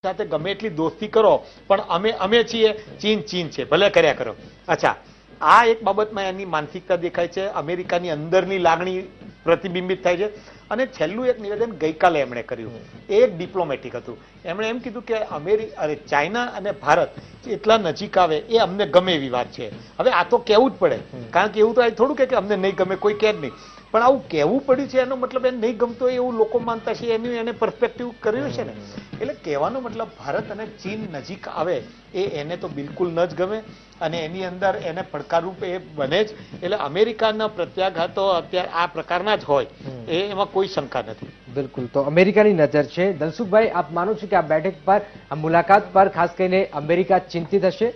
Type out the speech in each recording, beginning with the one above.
સાથે ગમે એટલી દોસ્તી કરો પણ અમે છીએ, ચીન ચીન છે, ભલે કર્યા કરો. અચ્છા, આ એક બાબતમાં એની માનસિકતા દેખાય છે, અમેરિકાની અંદરની લાગણી પ્રતિબિંબિત થાય છે. અને છેલ્લું એક નિવેદન ગઈકાલે એમણે કર્યું, એ એક ડિપ્લોમેટિક હતું. એમણે એમ કીધું કે ચાઇના અને ભારત એટલા નજીક આવે એ અમને ગમે એવી વાત છે. હવે આ તો કહેવું જ પડે, કારણ કે એવું તો આ થોડું કે અમને નહીં ગમે, કોઈ કહે જ નહીં, પણ આવું કહેવું પડ્યું છે એનો મતલબ એને નહીં ગમતો એવું લોકો માનતા છે, એનું એને પર્સપેક્ટિવ કર્યું છે ને. એટલે કહેવાનો મતલબ ભારત અને ચીન નજીક આવે એને તો બિલકુલ ન જ ગમે, અને એની અંદર એને પડકારરૂપ એ બને જ. એટલે અમેરિકાના પ્રત્યાઘાતો અત્યારે આ પ્રકારના જ હોય એમાં કોઈ શંકા નથી. બિલકુલ, તો અમેરિકાની નજર છે. દલસુખભાઈ, આપ માનો છો કે આ બેઠક પર, આ મુલાકાત પર ખાસ કરીને અમેરિકા ચિંતિત હશે?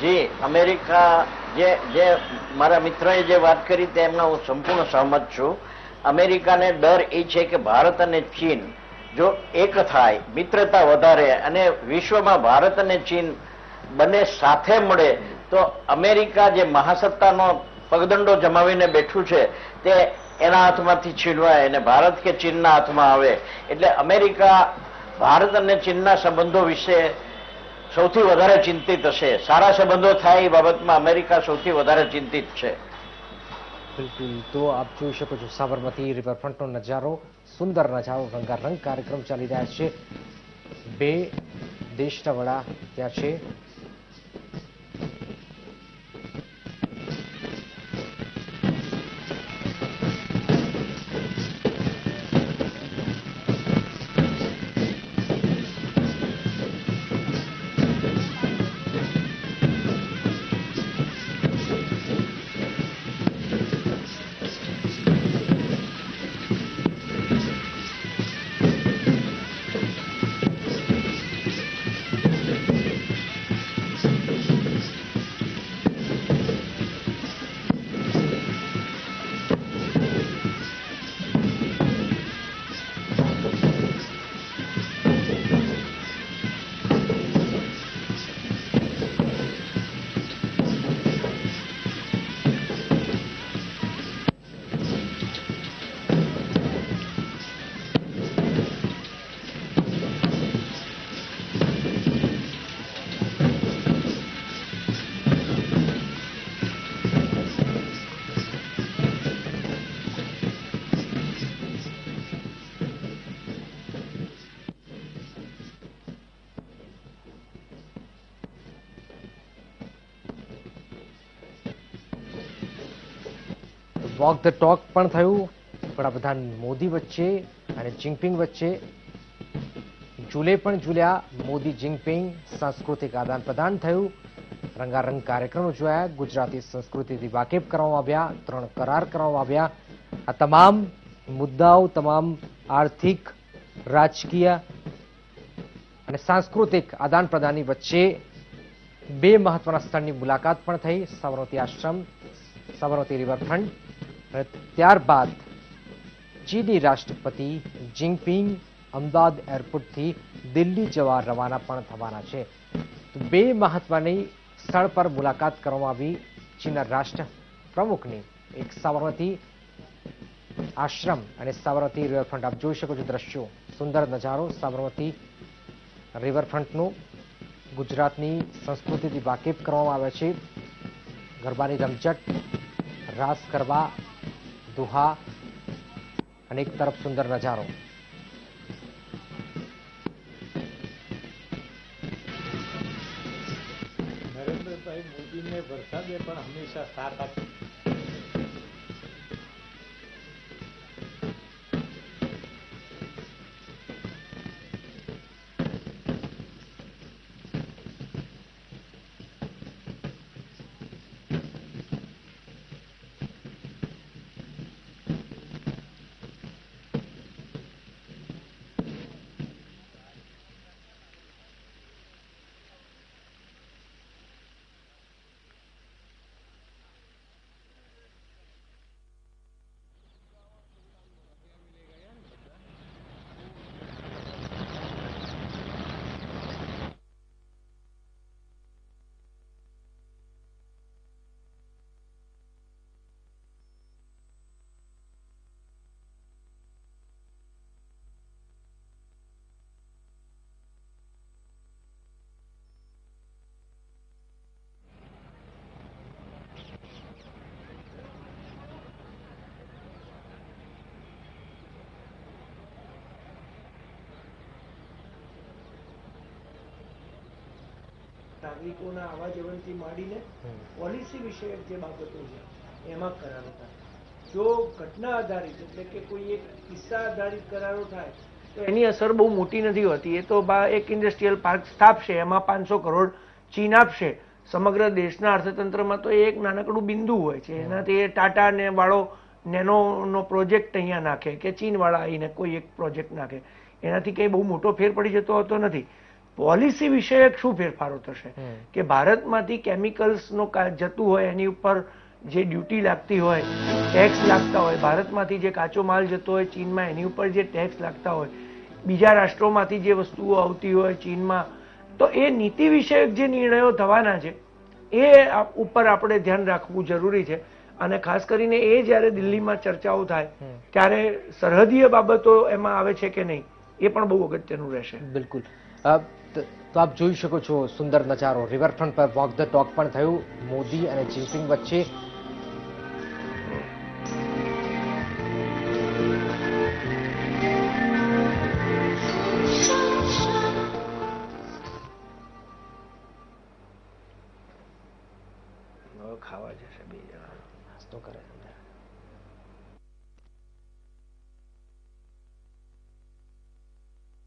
જી, અમેરિકા જે મારા મિત્રએ જે વાત કરી તેમાં હું સંપૂર્ણ સહમત છું. અમેરિકાને ડર એ છે કે ભારત અને ચીન જો એક થાય, મિત્રતા વધારે અને વિશ્વમાં ભારત અને ચીન બંને સાથે મળે તો અમેરિકા જે મહાસત્તાનો પગદંડો જમાવીને બેઠું છે તે એના હાથમાંથી છીનવાય અને ભારત કે ચીનના હાથમાં આવે. એટલે અમેરિકા ભારત અને ચીનના સંબંધો વિશે સૌથી વધારે ચિંતિત હશે. સારા સંબંધો થાય એ બાબતમાં અમેરિકા સૌથી વધારે ચિંતિત છે. બિલકુલ, તો આપ જોઈ શકો છો સાબરમતી રિવરફ્રન્ટનો નજારો, સુંદર નજારો, રંગારંગ કાર્યક્રમ ચાલી રહ્યા છે. બે દેશના વડા ત્યાં છે. વોક ધ ટોક પણ થયું વડાપ્રધાન મોદી વચ્ચે અને જિનપિંગ વચ્ચે. ઝૂલે પણ ઝૂલ્યા મોદી જિનપિંગ, સાંસ્કૃતિક આદાન પ્રદાન થયું, રંગારંગ કાર્યક્રમો જોયા, ગુજરાતી સંસ્કૃતિથી વાકેફ કરવામાં આવ્યા, 3 કરાર કરવામાં આવ્યા. આ તમામ મુદ્દાઓ, તમામ આર્થિક, રાજકીય અને સાંસ્કૃતિક આદાન પ્રદાનની વચ્ચે બે મહત્વના સ્થળની મુલાકાત પણ થઈ, સાબરમતી આશ્રમ, સાબરમતી રિવરફ્રન્ટ. અને ત્યારબાદ ચીની રાષ્ટ્રપતિ જિનપિંગ અમદાવાદ એરપોર્ટથી દિલ્હી જવા રવાના પણ થવાના છે. બે મહત્વની સ્થળ પર મુલાકાત કરવામાં આવી ચીનના રાષ્ટ્ર પ્રમુખની. એક સાબરમતી આશ્રમ અને સાબરમતી રિવરફ્રન્ટ. આપ જોઈ શકો છો દ્રશ્યો, સુંદર નજારો સાબરમતી રિવરફ્રન્ટનું. ગુજરાતની સંસ્કૃતિથી વાકેફ કરવામાં આવે છે. ગરબાની રમઝટ, રાસ ગરબા, દુહા અને એક તરફ સુંદર નજારો. નરેન્દ્રભાઈ મોદીને વરસાદે પણ હંમેશા સાથ આપ્યો. નાગરિકોના આવા જવનથી માંડીને પોલિસી વિષયક જે બાબતો છે એમાં કરારો થાય. જો ઘટના આધારિત એટલે કે કોઈ એક કિસ્સા આધારિત કરારો થાય તો એની અસર બહુ મોટી નથી હોતી. એ તો એક ઇન્ડસ્ટ્રીયલ પાર્ક સ્થાપશે, એમાં 500 કરોડ ચીન આપશે. સમગ્ર દેશના અર્થતંત્રમાં તો એ એક નાનકડું બિંદુ હોય છે. એનાથી એ ટાટા ને વાળો નેનોનો પ્રોજેક્ટ અહીંયા નાખે કે ચીન વાળા આવીને કોઈ એક પ્રોજેક્ટ નાખે, એનાથી કંઈ બહુ મોટો ફેર પડી જતો હોતો નથી. પોલિસી વિષયક શું ફેરફારો થશે કે ભારતમાંથી કેમિકલ્સનો જતું હોય એની ઉપર જે ડ્યુટી લાગતી હોય, ટેક્સ લાગતા હોય, ભારતમાંથી જે કાચો માલ જતો હોય ચીનમાં એની ઉપર જે ટેક્સ લાગતા હોય, બીજા રાષ્ટ્રોમાંથી જે વસ્તુઓ આવતી હોય ચીનમાં, તો એ નીતિ વિષયક જે નિર્ણયો થવાના છે એ ઉપર આપણે ધ્યાન રાખવું જરૂરી છે. અને ખાસ કરીને એ જ્યારે દિલ્હીમાં ચર્ચાઓ થાય ત્યારે સરહદીય બાબતો એમાં આવે છે કે નહીં એ પણ બહુ અગત્યનું રહેશે. બિલકુલ. તો આપ જોઈ શકો છો સુંદર નજારો, રિવરફ્રન્ટ પર વોક ધ ટોક પણ થયું મોદી અને જિનપિંગ વચ્ચે. ખાવા જશે બે જણા, નાસ્તો કરે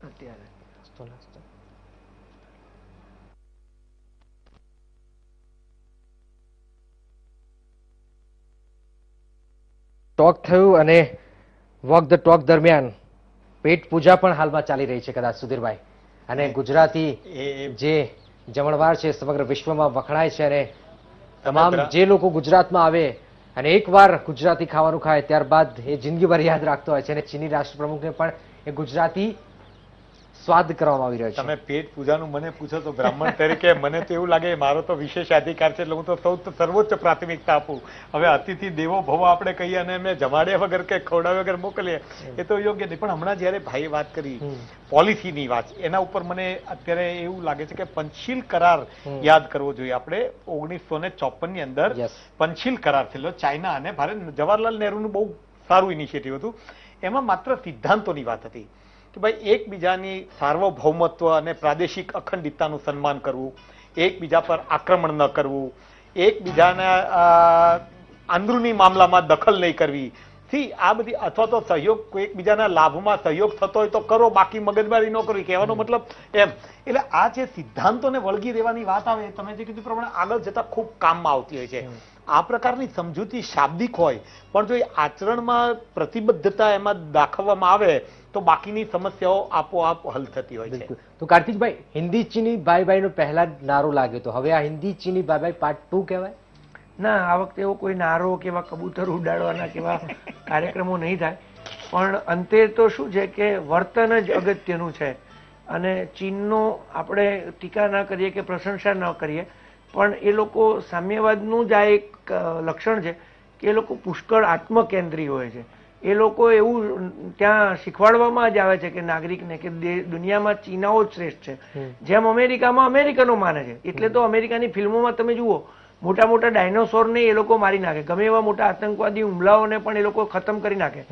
અત્યારે નાસ્તો. ટોક થયું અને વોક ધ ટોક દરમિયાન પેટ પૂજા પણ હાલમાં ચાલી રહી છે કદાચ સુધીરભાઈ. અને ગુજરાતી જે જમણવાર છે સમગ્ર વિશ્વમાં વખણાય છે અને તમામ જે લોકો ગુજરાતમાં આવે અને એકવાર ગુજરાતી ખાવાનું ખાય ત્યારબાદ એ જિંદગીભર યાદ રાખતો હોય છે. અને ચીની રાષ્ટ્રપ્રમુખને પણ એ ગુજરાતી સ્વાદ કરવામાં આવી રહ્યો છે. તમે પેટ પૂજાનું મને પૂછો તો બ્રાહ્મણ તરીકે મને તો એવું લાગે મારો તો વિશેષ અધિકાર છે, એટલે હું તો સર્વોચ્ચ પ્રાથમિકતા આપું. હવે અતિથિ દેવો ભવ આપણે કહીએ અને એમને જમાડ્યા વગર કે ખવડાવ્યા વગર મોકલીએ એ તો યોગ્ય નહીં. પણ હમણાં જયારે ભાઈએ વાત કરી પોલિસીની વાત, એના ઉપર મને અત્યારે એવું લાગે છે કે પંચશીલ કરાર યાદ કરવો જોઈએ આપણે. 1954 ની અંદર પંચશીલ કરાર થયેલો ચાઇના અને ભારત. જવાહરલાલ નહેરુનું બહુ સારું ઇનિશિયેટિવ હતું. એમાં માત્ર સિદ્ધાંતોની વાત હતી કે ભાઈ એકબીજાની સાર્વભૌમત્વ અને પ્રાદેશિક અખંડિતતાનું સન્માન કરવું, એકબીજા પર આક્રમણ ન કરવું, એકબીજાના અંદરૂની મામલામાં દખલ નહીં કરવી, આ બધી અથવા તો સહયોગ એકબીજાના લાભમાં સહયોગ થતો હોય તો કરો, બાકી મગજમારી ન કરવી, કહેવાનો મતલબ એમ. એટલે આ જે સિદ્ધાંતોને વળગી રહેવાની વાત આવે, તમે જે કીધું પ્રમાણે આગળ જતા ખૂબ કામમાં આવતી હોય છે. આ પ્રકારની સમજૂતી શાબ્દિક હોય પણ જો એ આચરણમાં પ્રતિબદ્ધતા એમાં દાખવવામાં આવે તો બાકીની સમસ્યાઓ આપોઆપ હલ થતી હોય છે. તો કાર્તિકભાઈ, હિન્દી ચીની ભાઈ ભાઈ નો પહેલા જ નારો લાગ્યો તો હવે આ હિન્દી ચીની ભાઈ ભાઈ પાર્ટ 2 કહેવાય? ના, આ વખતે એવો કોઈ નારો કેવા કબૂતર ઉડાડવાના કેવા કાર્યક્રમો નહીં થાય. પણ અંતે તો શું છે કે વર્તન જ અગત્યનું છે. અને ચીનનો આપણે ટીકા ના કરીએ કે પ્રશંસા ન કરીએ, પણ એ લોકો સામ્યવાદનું જ આ એક લક્ષણ છે કે એ લોકો પુષ્કળ આત્મકેન્દ્રી હોય છે. એ લોકો એવું ત્યાં શીખવાડવામાં જ આવે છે કે નાગરિકને કે દુનિયામાં ચીનાઓ જ શ્રેષ્ઠ છે, જેમ અમેરિકામાં અમેરિકનો માને છે. એટલે તો અમેરિકાની ફિલ્મોમાં તમે જુઓ મોટા મોટા ડાયનોસોરને એ લોકો મારી નાખે, ગમે એવા મોટા આતંકવાદી હુમલાઓને પણ એ લોકો ખતમ કરી નાખે.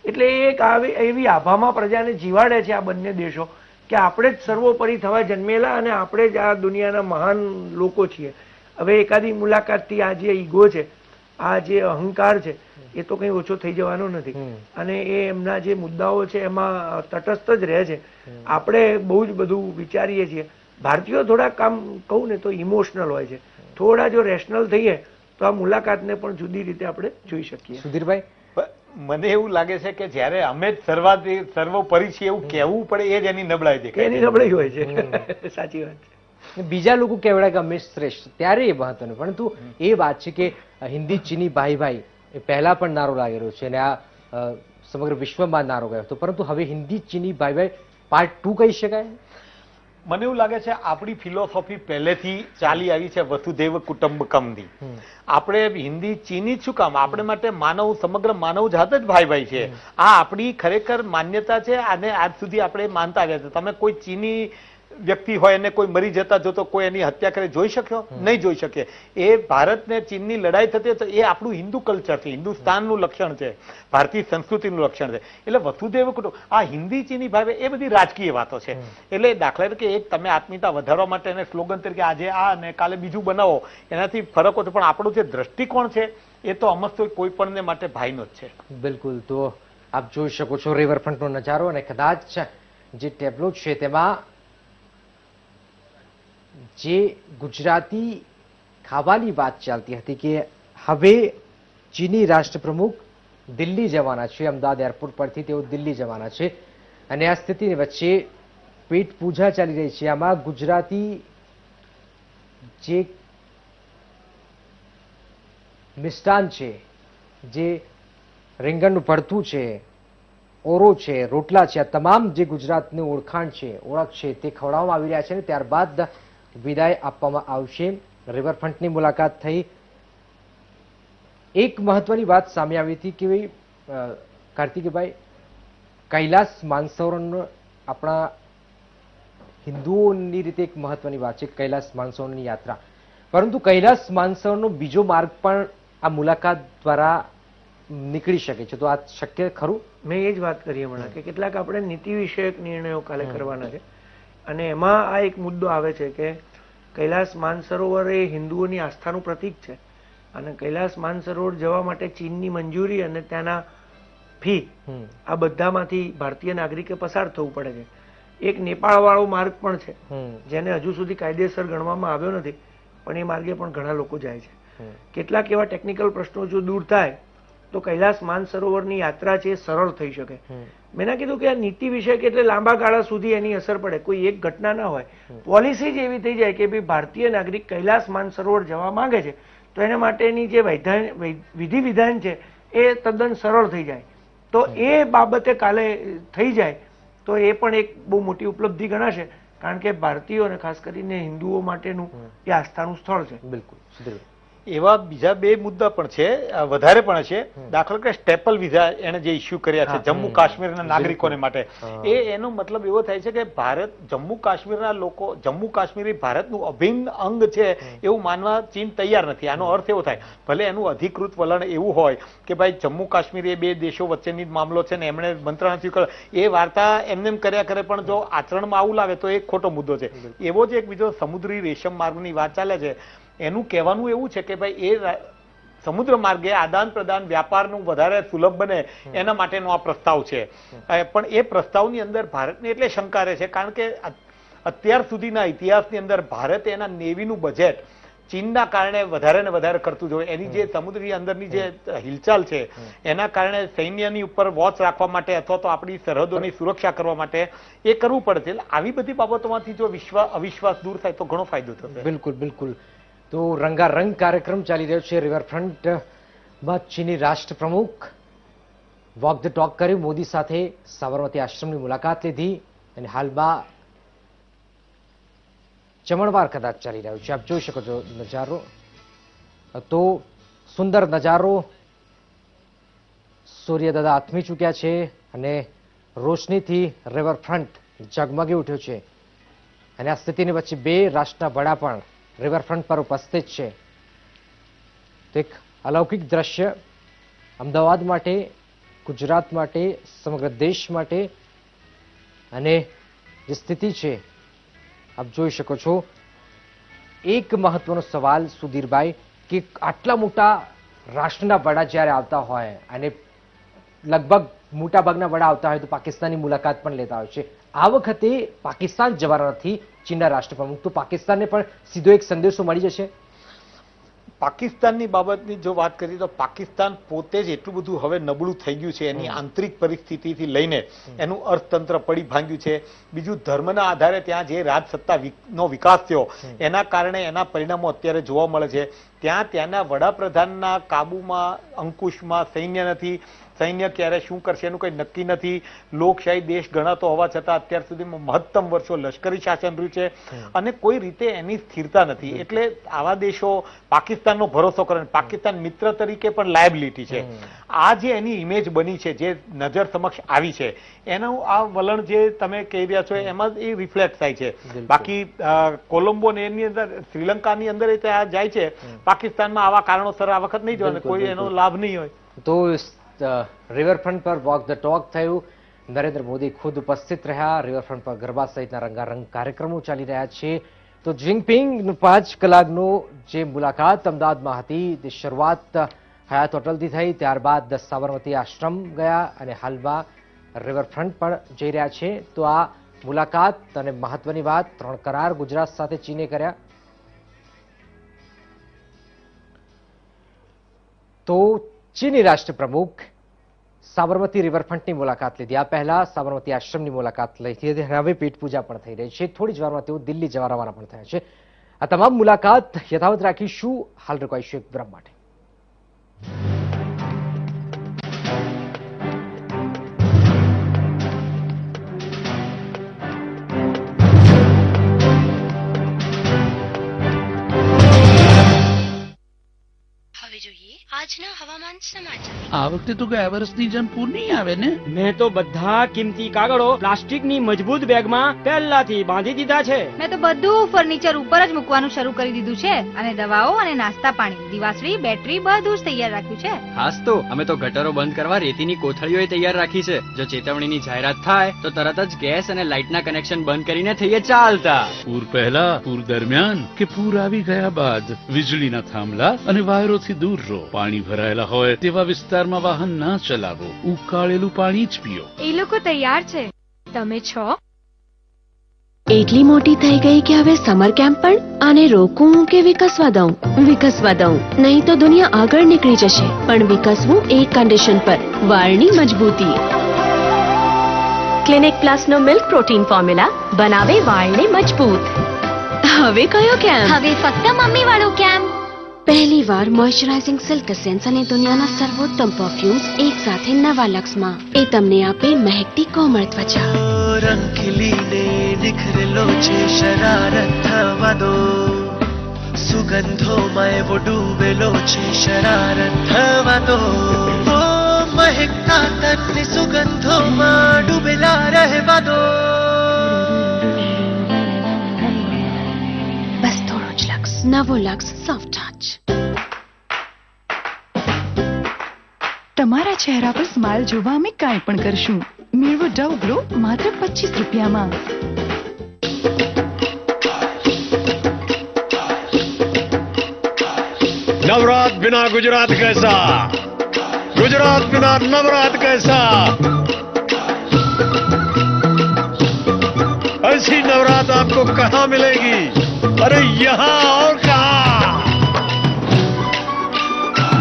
એટલે એક એવી આભામાં પ્રજાને જીવાડે છે આ બંને દેશો કે આપણે જ સર્વોપરી થવા જન્મેલા અને આપણે જ આ દુનિયાના મહાન લોકો છીએ. હવે એકાદી મુલાકાતથી આ જે ઈગો છે, આ જે અહંકાર છે, એ તો કંઈ ઓછો થઈ જવાનો નથી. અને એ એમના જે મુદ્દાઓ છે એમાં તટસ્થ જ રહે છે. આપણે બહુ જ બધું વિચારીએ છીએ. ભારતીયો થોડા કામ કહું ને તો ઇમોશનલ હોય છે. થોડા જો રેશનલ થઈએ તો આ મુલાકાતને પણ જુદી રીતે આપણે જોઈ શકીએ. સુધીરભાઈ, મને એવું લાગે છે કે જયારે અમે જ સર્વોપરી છીએ એવું કહેવું પડે એ જ એની નબળાઈ દેખાય. એની નબળાઈ હોય છે. સાચી વાત છે. બીજા લોકો કહેવાય કે અમે શ્રેષ્ઠ, ત્યારે એ મહત્વનું. પરંતુ એ વાત છે કે હિન્દી ચીની ભાઈ ભાઈ એ પહેલા પણ નારો લાગેલો છે અને આ સમગ્ર વિશ્વમાં નારો ગયો હતો. પરંતુ હવે હિન્દી ચીની ભાઈ ભાઈ પાર્ટ 2 કહી શકાય? મને એવું લાગે છે આપણી ફિલોસોફી પહેલેથી ચાલી આવી છે વસુધૈવ કુટુંબકમની. આપણે હિન્દી ચીની શું કામ? આપણે માટે માનવ, સમગ્ર માનવ જાત જ ભાઈ ભાઈ છે. આ આપણી ખરેખર માન્યતા છે અને આજ સુધી આપણે માનતા આવ્યા છે. તમે કોઈ ચીની વ્યક્તિ હોય એને કોઈ મરી જતા જોતો કોઈ એની હત્યા કરે જોઈ શક્યો નહીં જોઈ શકે. એ ભારત ને ચીનની લડાઈ થતી તો એ આપણું હિન્દુ કલ્ચર છે, હિન્દુસ્તાનનું લક્ષણ છે, ભારતીય સંસ્કૃતિનું લક્ષણ છે. એટલે વસુદેવ કુટુંબ આ હિન્દી ચીની ભાવે એ બધી રાજકીય વાતો છે. એટલે દાખલા તરીકે એક તમે આત્મીયતા વધારવા માટે એને સ્લોગન તરીકે આજે આ અને કાલે બીજું બનાવો એનાથી ફરક હતો, પણ આપણું જે દ્રષ્ટિકોણ છે એ તો અમસ્તો કોઈ પણને માટે ભાઈનો જ છે. બિલકુલ. તો આપ જોઈ શકો છો રિવરફ્રન્ટનો નજારો, અને કદાચ જે ટેબ્લો છે તેમાં જે ગુજરાતી ખાવાની વાત ચાલતી હતી કે હવે ચીની રાષ્ટ્રપ્રમુખ દિલ્હી જવાના છે, અમદાવાદ એરપોર્ટ પરથી તેઓ દિલ્હી જવાના છે, અને આ સ્થિતિની વચ્ચે પેટ પૂજા ચાલી રહી છે. આમાં ગુજરાતી જે મિષ્ટાન છે, જે રીંગણનું ભરતું છે, ઓરો છે, રોટલા છે, આ તમામ જે ગુજરાતની ઓળખાણ છે, ઓળખ છે, તે ખવડાવવામાં આવી રહ્યા છે, અને ત્યારબાદ વિદાય આપવામાં આવશે. રિવરફ્રન્ટની મુલાકાત થઈ. એક મહત્વની વાત સામે આવી હતી કે ભાઈ કાર્તિકભાઈ, કૈલાસ માનસરોવર આપણા હિન્દુઓની રીતે એક મહત્વની વાત છે કૈલાસ માનસરોવરની યાત્રા, પરંતુ કૈલાસ માનસરોવરનો બીજો માર્ગ પણ આ મુલાકાત દ્વારા નીકળી શકે છે. તો આ શક્ય ખરું? મેં એ જ વાત કરી હમણાં કે કેટલાક આપણે નીતિ વિષયક નિર્ણયો કાલે કરવાના છે, અને એમાં આ એક મુદ્દો આવે છે કે કૈલાસ માનસરોવર એ હિન્દુઓની આસ્થાનું પ્રતીક છે, અને કૈલાસ માનસરોવર જવા માટે ચીનની મંજૂરી અને ત્યાંના ફી આ બધામાંથી ભારતીય નાગરિકે પસાર થવું પડે છે. એક નેપાળ વાળો માર્ગ પણ છે જેને હજુ સુધી કાયદેસર ગણવામાં આવ્યો નથી, પણ એ માર્ગે પણ ઘણા લોકો જાય છે. કેટલાક એવા ટેકનિકલ પ્રશ્નો જો દૂર થાય તો કૈલાસ માનસરોવરની યાત્રા છે એ સરળ થઈ શકે. મેં ના કીધું કે આ નીતિ વિષયક એટલે લાંબા ગાળા સુધી એની અસર પડે, કોઈ એક ઘટના ના હોય, પોલિસી જ એવી થઈ જાય કે ભાઈ ભારતીય નાગરિક કૈલાસ માનસરોવર જવા માંગે છે તો એને માટેની જે વિધિ વિધાન છે એ તદ્દન સરળ થઈ જાય. તો એ બાબતે કાલે થઈ જાય તો એ પણ એક બહુ મોટી ઉપલબ્ધિ ગણાશે, કારણ કે ભારતીયો અને ખાસ કરીને હિન્દુઓ માટેનું એ આસ્થાનું સ્થળ છે. બિલકુલ. એવા બીજા બે મુદ્દા પણ છે, વધારે પણ છે. દાખલા કે સ્ટેપલ વિઝા એને જે ઇસ્યુ કર્યા છે જમ્મુ કાશ્મીરના નાગરિકોને માટે, એનો મતલબ એવો થાય છે કે ભારત જમ્મુ કાશ્મીરના લોકો, જમ્મુ કાશ્મીર ભારતનું અભિન્ન અંગ છે એવું માનવા ચીન તૈયાર નથી. આનો અર્થ એવો થાય, ભલે એનું અધિકૃત વલણ એવું હોય કે ભાઈ જમ્મુ કાશ્મીર એ બે દેશો વચ્ચેની મામલો છે ને એમણે મંત્રણા સ્વીકાર, એ વાર્તા એમને કર્યા કરે, પણ જો આચરણમાં આવું લાવે તો એ ખોટો મુદ્દો છે. એવો જ એક બીજો સમુદ્રી રેશમ માર્ગની વાત ચાલે છે, એનું કહેવાનું એવું છે કે ભાઈ એ સમુદ્ર માર્ગે આદાન પ્રદાન વ્યાપારનું વધારે સુલભ બને એના માટેનો આ પ્રસ્તાવ છે. પણ એ પ્રસ્તાવની અંદર ભારતને એટલે શંકા રહે છે કારણ કે અત્યાર સુધીના ઇતિહાસની અંદર ભારતે એના નેવીનું બજેટ ચીનના કારણે વધારે ને વધારે કરતું જોઈએ. એની જે સમુદ્રની અંદરની જે હિલચાલ છે એના કારણે સૈન્યની ઉપર વોચ રાખવા માટે અથવા તો આપણી સરહદોની સુરક્ષા કરવા માટે એ કરવું પડે છે. આવી બધી બાબતોમાંથી જો અવિશ્વાસ દૂર થાય તો ઘણો ફાયદો થશે. બિલકુલ બિલકુલ. તો રંગારંગ કાર્યક્રમ ચાલી રહ્યો છે રિવરફ્રન્ટમાં. ચીની રાષ્ટ્રપ્રમુખ વોક ધ ટોક કર્યું, મોદી સાથે સાબરમતી આશ્રમની મુલાકાત લીધી, અને હાલમાં જમણવાર કદાચ ચાલી રહ્યું છે. આપ જોઈ શકો છો નજારો, તો સુંદર નજારો. સૂર્યદાદા આથમી ચૂક્યા છે અને રોશનીથી રિવરફ્રન્ટ ઝગમગી ઉઠ્યો છે, અને આ સ્થિતિની વચ્ચે બે રાષ્ટ્રના વડા પણ રિવરફ્રન્ટ પર ઉપસ્થિત છે. તો એક અલૌકિક દ્રશ્ય અમદાવાદ માટે, ગુજરાત માટે, સમગ્ર દેશ માટે. અને જે સ્થિતિ છે આપ જોઈ શકો છો. એક મહત્વનો સવાલ સુધીરભાઈ કે આટલા મોટા રાષ્ટ્રના વડા જ્યારે આવતા હોય, અને લગભગ મોટા ભાગના વડા આવતા હોય તો પાકિસ્તાનની મુલાકાત પણ લેતા હોય છે, આ વખતે પાકિસ્તાન જવાના નથી ચીનના રાષ્ટ્રપ્રમુખ, તો પાકિસ્તાનને પણ સીધો એક સંદેશો મળી જશે? પાકિસ્તાનની બાબતની જો વાત કરીએ તો પાકિસ્તાન પોતે જ એટલું બધું હવે નબળું થઈ ગયું છે, એની આંતરિક પરિસ્થિતિથી લઈને એનું અર્થતંત્ર પડી ભાંગ્યું છે. બીજું ધર્મના આધારે ત્યાં જે રાજસત્તાનો વિકાસ થયો એના કારણે એના પરિણામો અત્યારે જોવા મળે છે. ત્યાંના વડાપ્રધાનના કાબુમાં, અંકુશમાં સૈન્ય નથી. સૈન્ય ક્યારે શું કરશે એનું કંઈ નક્કી નથી. લોકશાહી દેશ ગણાતો હોવા છતાં અત્યાર સુધીમાં મહત્તમ વર્ષો લશ્કરી શાસન રહ્યું છે, અને કોઈ રીતે એની સ્થિરતા નથી. એટલે આવા દેશો પાકિસ્તાનનો ભરોસો કરે, પાકિસ્તાન મિત્ર તરીકે પણ લાયબિલિટી છે. આ જે એની ઇમેજ બની છે, જે નજર સમક્ષ આવી છે, એનું આ વલણ જે તમે કહી રહ્યા છો એમાં એ રિફ્લેક્ટ થાય છે. બાકી કોલંબો ને એની અંદર શ્રીલંકાની અંદર ત્યાં જાય છે, પાકિસ્તાનમાં આવા કારણોસર આ વખત નહીં જવાનું, કોઈ એનો લાભ નહીં હોય. તો રિવરફ્રન્ટ પર વોક ધ ટોક થયું. નરેન્દ્ર મોદી ખુદ ઉપસ્થિત રહ્યા. રિવરફ્રન્ટ પર ગરબા સહિતના રંગારંગ કાર્યક્રમો ચાલી રહ્યા છે. તો જિનપિંગનું 5 કલાકનો જે મુલાકાત અમદાવાદમાં હતી તે શરૂઆત હયાત હોટલથી થઈ, ત્યારબાદ સાબરમતી આશ્રમ ગયા અને હાલમાં રિવરફ્રન્ટ પર જઈ રહ્યા છે. તો આ મુલાકાત અને મહત્વની વાત, 3 કરાર ગુજરાત સાથે ચીને કર્યા. તો ચીની રાષ્ટ્રપ્રમુખ સાબરમતી રિવરફ્રન્ટની મુલાકાત લીધી. આ પહેલા સાબરમતી આશ્રમની મુલાકાત લીધી હતી. હવે પેટ પૂજા પણ થઈ રહી છે. થોડી જ વારમાં તેઓ દિલ્હી જવા રવાના પણ થયા છે. આ તમામ મુલાકાત યથાવત રાખીશું. હાલ રોકાઈશું એક વિરામ માટે. આજના હવામાન સમાચાર. આ વખતે તો ગયા વર્ષની જેમ પૂર નહીં આવે ને? મેં તો બધા કિંમતી કાગળો પ્લાસ્ટિકની મજબૂત બેગમાં પહેલાથી બાંધી દીધા છે. મેં તો બધું ફર્નિચર ઉપર જ મૂકવાનું શરૂ કરી દીધું છે અને દવાઓ અને નાસ્તા પાણી, દિવાસળી, બેટરી બધું જ તૈયાર રાખ્યું છે. હાસ તો અમે તો ગટરો બંધ કરવા રેતીની કોથળીઓ તૈયાર રાખી છે. જો ચેતવણીની જાહેરાત થાય તો તરત જ ગેસ અને લાઇટના કનેક્શન બંધ કરીને થઈએ ચાલતા. પૂર પહેલા, પૂર દરમિયાન કે પૂર આવી ગયા બાદ વીજળીના થાંભલા અને વાયરોથી દૂર રહો. પાણી ભરાયેલા હોય તેવા વિસ્તારમાં વાહન ના ચલાવો. ઉકાળેલું પાણી જ પીઓ. એ લોકો તૈયાર છે, તમે છો? એટલી મોટી થઈ ગઈ કે હવે સમર કેમ્પ પણ આને રોકું કે વિકસવા દઉં? વિકસવા દઉં, નહીં તો દુનિયા આગળ નીકળી જશે. પણ વિકસવું એક કન્ડિશન પર, વાળની મજબૂતી. ક્લિનિક પ્લસનો મિલ્ક પ્રોટીન ફોર્મ્યુલા બનાવે વાળને મજબૂત. હવે કયો કેમ્પ? હવે ફક્ત મમ્મી વાળો કેમ્પ. પહેલી વાર મોઇશ્ચરાઇઝિંગ સિલ્ક એસેન્સ અને દુનિયાના સર્વોત્તમ પરફ્યુમ્સ એક સાથે નવા લક્સમાં. એ તમને આપે મહેકતી કોમળ ત્વચા. રંગ ખીલીને નિખરેલો છે શરારત થવા દો. સુગંધોમાં એવો ડૂબેલો છે શરારત થવા દો. મહેકતા તનની સુગંધોમાં ડૂબેલા રહેવા દો. બસ થોડો જ લક્સ. નવો લક્સ સોફ્ટ ટચ. તમારા ચહેરા પર સ્માઇલ જોવા અમે કાંઈ પણ કરશું. મેળવો ડવ ગ્લો માત્ર 25 રૂપિયામાં. नवरात बिना गुजरात कैसा, गुजरात बिना नवरात कैसा. ऐसी नवरात आपको कहां मिलेगी? अरे यहाँ और कहां.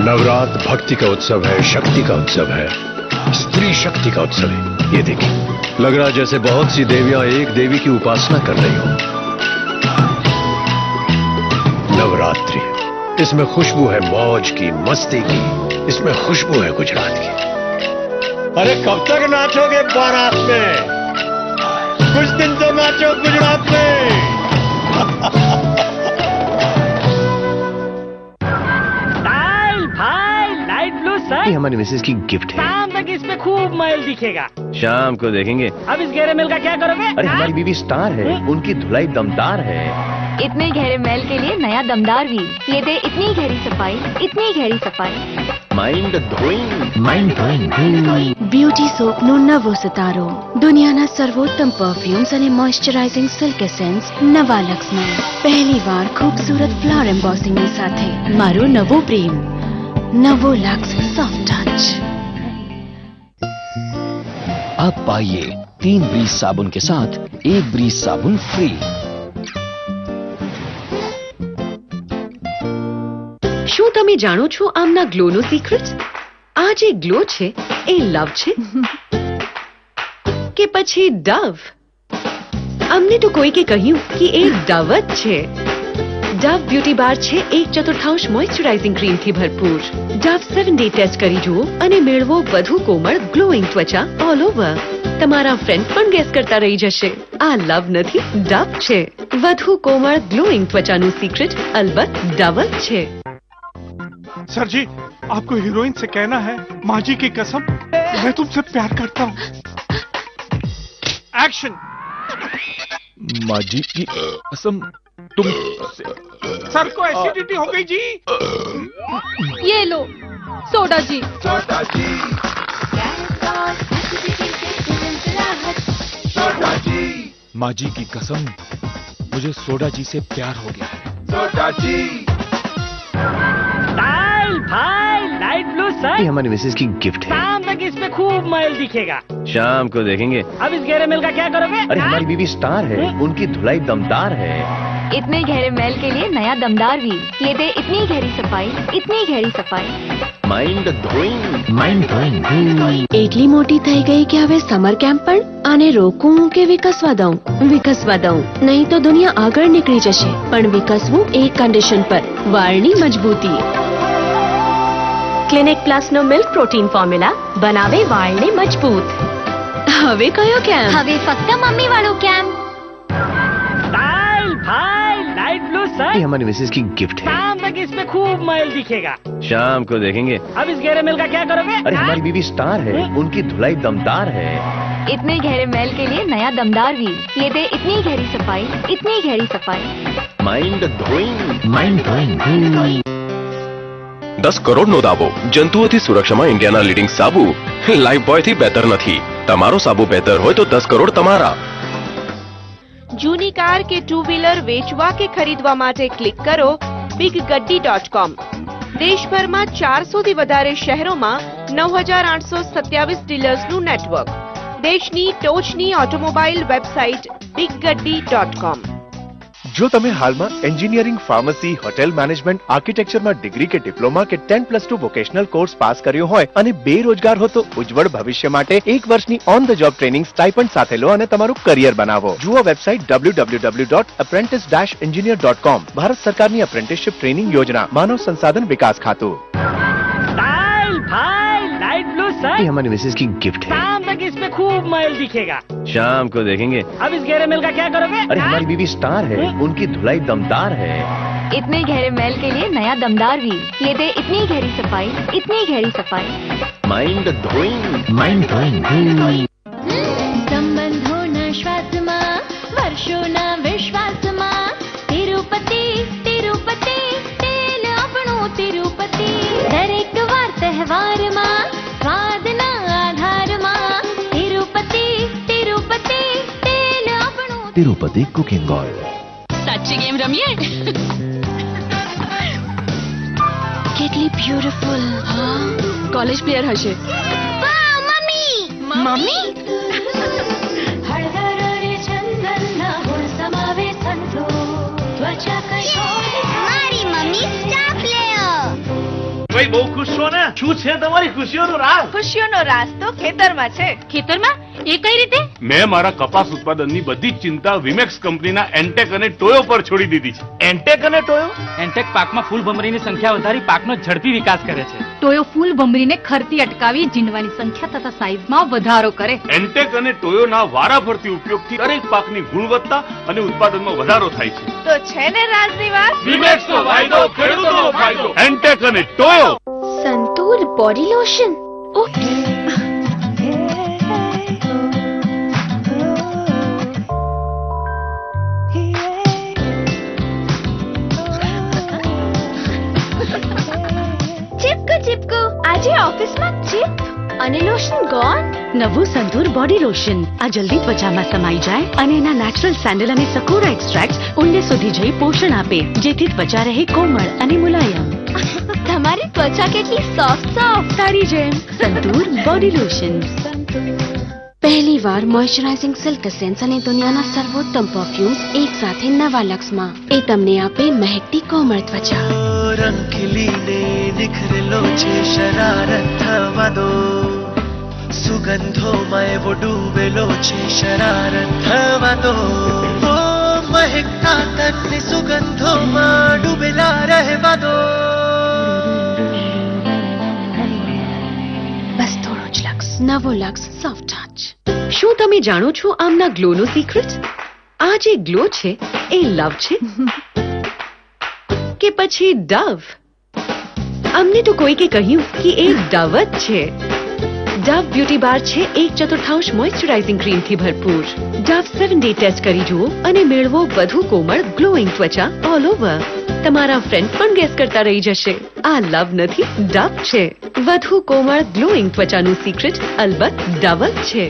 नवरात भक्ति का उत्सव है, शक्ति का उत्सव है, स्त्री शक्ति का उत्सव है. ये देखिए, लग रहा जैसे बहुत सी देवियां एक देवी की उपासना कर रही हो. नवरात्रि, इसमें खुशबू है मौज की, मस्ती की. इसमें खुशबू है गुजरात की. अरे कब तक नाचोगे बारात में? कुछ दिन तो नाचो गुजरात में. लाइट ब्लू शर्ट हमारी मिसेज की गिफ्ट है. शाम तक इस पे खूब मैल दिखेगा. शाम को देखेंगे. अब इस गहरे मैल का क्या करोगे? अरे हमारी बीवी स्टार है, उनकी धुलाई दमदार है. इतने गहरे मैल के लिए नया दमदार व्हील. ये दे इतनी गहरी सफाई, इतनी गहरी सफाई. माइंड धोइंग, माइंड धोइंग. બ્યુટી સોપનો નવો સિતારો. દુનિયાના સર્વોત્તમ પરફ્યુમ્સ અને મોઇશ્ચરાઇઝિંગ સિલ્ક એસેન્સ નવા લક્સમાં. પહેલી વાર ખૂબસૂરત ફ્લાવર એમ્બોસિંગની સાથે મારો નવો પ્રેમ. नवो लक्स सॉफ्ट टच. अब पाइए 3 ब्रीज साबुन के साथ 1 ब्रीज साबुन फ्री. શું તમે જાણો છો આમના ગ્લોનો સિક્રેટ? આ જે ગ્લો છે એ લવ છે કે પછી ડવ? અમને તો કોઈકે કહ્યું કે એ ડવ જ છે. ડવ બ્યુટી બાર છે 1/4 મોઇશ્ચરાઇઝિંગ ક્રીમથી ભરપૂર. ડવ 7 ડે ટેસ્ટ કરી જુઓ અને મેળવો વધુ કોમળ ગ્લોઈંગ ત્વચા ઓલ ઓવર. તમારા ફ્રેન્ડ પણ ગેસ કરતા રહી જશે આ લવ નથી, ડવ છે. વધુ કોમળ ગ્લોઈંગ ત્વચાનું સિક્રેટ અલબત્ત ડવ જ છે. सर जी, आपको हीरोइन से कहना है, माँ जी की कसम, मैं तुमसे प्यार करता हूँ। एक्शन। माँ जी की कसम, तुम सर को एसिडिटी हो गई जी। ये लो सोडा जी। सोडा जी, सोडा जी, माँ जी की कसम, मुझे सोडा जी से प्यार हो गया है। सोडा जी। स्टाइल भाई, लाइट ब्लू ये शर्ट, हमारी मिसेज की गिफ्ट है। शाम तक इस पे खूब मैल दिखेगा। शाम को देखेंगे। अब इस गहरे मेल का क्या करोगे? अरे हमारी बीवी स्टार है, उनकी धुलाई दमदार है। इतने गहरे मैल के लिए नया दमदार व्हील, ये दे इतनी गहरी सफाई, इतनी गहरी सफाई। Mind blowing. એટલી મોટી થઈ ગઈ કે હવે સમર કેમ્પ પણ આને રોકું કે વિકસવા દઉં? વિકસવા દઉં, નહીં તો દુનિયા આગળ નીકળી જશે. પણ વિકસવું એક કન્ડિશન પર, વાળની મજબૂતી. ક્લિનિક પ્લસનો મિલ્ક પ્રોટીન ફોર્મ્યુલા બનાવે વાળને મજબૂત. હવે કયો કેમ્પ? હવે ફક્ત મમ્મી વાળો કેમ્પ। स्टाइल भाई, लाइट ब्लू ये शर्ट, हमारी मिसेज की गिफ्ट है। शाम तक इस पे खूब मैल दिखेगा। शाम को देखेंगे। अब इस गहरे मेल का क्या करोगे? अरे हमारी बीवी स्टार है, उनकी धुलाई दमदार है। इतने गहरे मैल के लिए नया दमदार व्हील, ये दे इतनी गहरी सफाई, इतनी गहरी सफाई। Mind blowing. 10 કરોડનો દાવો જંતુઓથી સુરક્ષામાં ઇન્ડિયાના લીડિંગ સાબુ લાઈફબોયથી બેતર નથી. તમારો સાબુ બેતર હોય તો 10 કરોડ તમારા. જૂની કાર કે ટુ વ્હીલર વેચવા કે ખરીદવા માટે ક્લિક કરો biggaddi.com। દેશભરમાં 400થી વધારે શહેરોમાં 9827 ડીલર્સનું નેટવર્ક। દેશની ટોચની ઓટોમોબાઈલ વેબસાઇટ biggaddi.com। જો તમે હાલમાં એન્જિનિયરિંગ, ફાર્મસી, હોટેલ મેનેજમેન્ટ, આર્કિટેક્ચરમાં ડિગ્રી કે ડિપ્લોમા કે 10+2 વોકેશનલ કોર્સ પાસ કર્યો હોય અને બેરોજગાર હો તો ઉજ્જવળ ભવિષ્ય માટે 1 વર્ષની on the job training stipend સાથે લો અને તમારું કરિયર બનાવો। જુઓ વેબસાઇટ www.apprentice-engineer.com। ભારત સરકારની અપ્રેન્ટિસશિપ ટ્રેનિંગ યોજના, માનવ સંસાધન વિકાસ ખાતું। स्टाइल भाई, लाइट ब्लू ये शर्ट, हमारी मिसेज की गिफ्ट है। शाम तक इस पे खूब मैल दिखेगा। शाम को देखेंगे। अब इस गहरे मेल का क्या करोगे? अरे हमारी बीवी स्टार है, उनकी धुलाई दमदार है। इतने गहरे मैल के लिए नया दमदार व्हील, ये दे इतनी गहरी सफाई, इतनी गहरी सफाई। Mind blowing. સંબંધોના શ્વાસમાં, વર્ષોના વિશ્વાસમાં, તિરુપતિ તિરુપતિ તેલ આપણું તિરુપતિ। દરેક વાર તહેવારમાં, સ્વાદના આધારમાં, તિરુપતિ તિરુપતિ તેલ આપણું। Tirupati cooking oil. સાચી ગેમ રમીએ? કેટલી બ્યુટીફુલ. કોલેજ પ્લેયર હશે। મમ્મી મમ્મી હળદર અને ચંદનના ગુણ સમાવે સંતો, ત્વચા કઈ મારી મમ્મી સ્ટાર પ્લેયર। ભાઈ બહુ ખુશ છો ને? શું છે તમારી ખુશીઓનો રાજ? ખુશીઓનો રાજ તો ખેતરમાં છે। ખેતરમાં? એ કઈ રીતે? મેં મારા કપાસ ઉત્પાદનની બધી જ ચિંતા વિમેક્સ કંપનીના એન્ટેક અને ટોયો પર છોડી દીધી છે। એન્ટેક અને ટોયો? એન્ટેક પાકમાં ફૂલ ભમરીની સંખ્યા વધારી પાકનો ઝડપી વિકાસ કરે છે। ટોયો ફૂલ ભમરીને ખરતી અટકાવી જીંડવાની સંખ્યા તથા સાઈઝમાં વધારો કરે। એન્ટેક અને ટોયોના વારાફરતી ઉપયોગથી દરેક પાકની ગુણવત્તા અને ઉત્પાદનમાં વધારો થાય છે। તો છે ને રાજની વાત? વિમેક્સનો વાયદો, ખેડૂતોનો ફાયદો। એન્ટેક અને ટોયો। Santoor body lotion. ચીપકુ ચીપકુ આજે ઓફિસમાં ચીપ અને લોશન ગોન। નવું સંતૂર બોડી લોશન આ જલ્દી ત્વચામાં સમાઈ જાય અને એના નેચરલ સેન્ડલ અને સકોરા એક્સ્ટ્રેક્ટ ઊંડે સુધી જઈ પોષણ આપે, જેથી ત્વચા રહે કોમળ અને મુલાયમ। તમારી ત્વચા કેટલી સોફ્ટ તારી જેમ। Santoor body lotion. પહેલી વાર મોઇશ્ચરાઇઝિંગ સિલ્ક એસેન્સ અને દુનિયાના સર્વોત્તમ પરફ્યુમ્સ એક સાથે નવા લક્સમાં। એ તમને આપે મહેકતી કોમળ ત્વચા। રંગીલીને નિખરેલો છે શરારત થવા દો, સુગંધોમાં એવો ડૂબેલો છે શરારત થવા દો। ઓ મહેકતા તનને સુગંધોમાં ડૂબેલા રહેવા દો। બસ થોડો જ લક્સ, નવો લક્સ સોફ્ટ ટચ। શું તમે જાણો છો આમના ગ્લોનો સિક્રેટ? આ જે ગ્લો છે એ લવ છે કે પછી ડવ? અમને તો કોઈકે કહ્યું કે એ ડવ જ છે. ડવ બ્યુટી બાર છે 1/4 મોઇશ્ચરાઇઝિંગ ક્રીમથી ભરપૂર. ડવ 7 ડે ટેસ્ટ કરી જુઓ અને મેળવો વધુ કોમળ ગ્લોઈંગ ત્વચા ઓલ ઓવર. તમારા ફ્રેન્ડ પણ ગેસ કરતા રહી જશે. આ લવ નથી, ડવ છે. વધુ કોમળ ગ્લોઈંગ ત્વચાનું સિક્રેટ અલબત્ત ડવ જ છે.